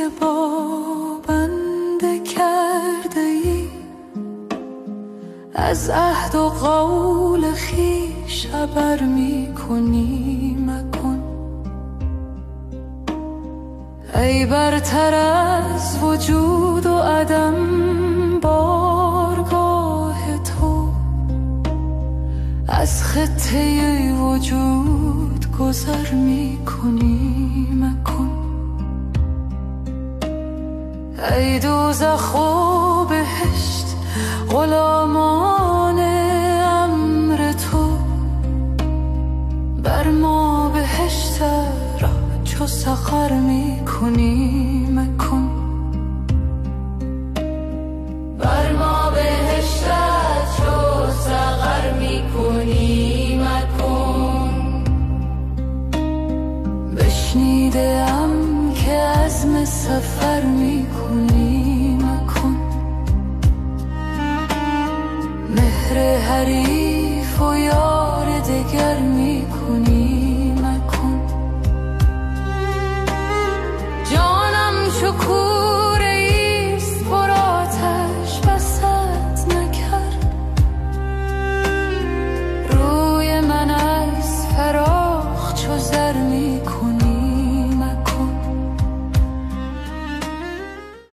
که با بنده کرده ای، از عهد و قول خویش خبر می کنی مکن. ای برتر از وجود و عدم بارگاه تو، از خطه وجود گذر می کنی مکن. ای دوزخ و بهشت غلامان امر تو، بر ما بهشت را چو سخر می کنی مکن. بر ما بهشت چو سخر می کنی مکن. بشنیدم که عزم سفر می کنی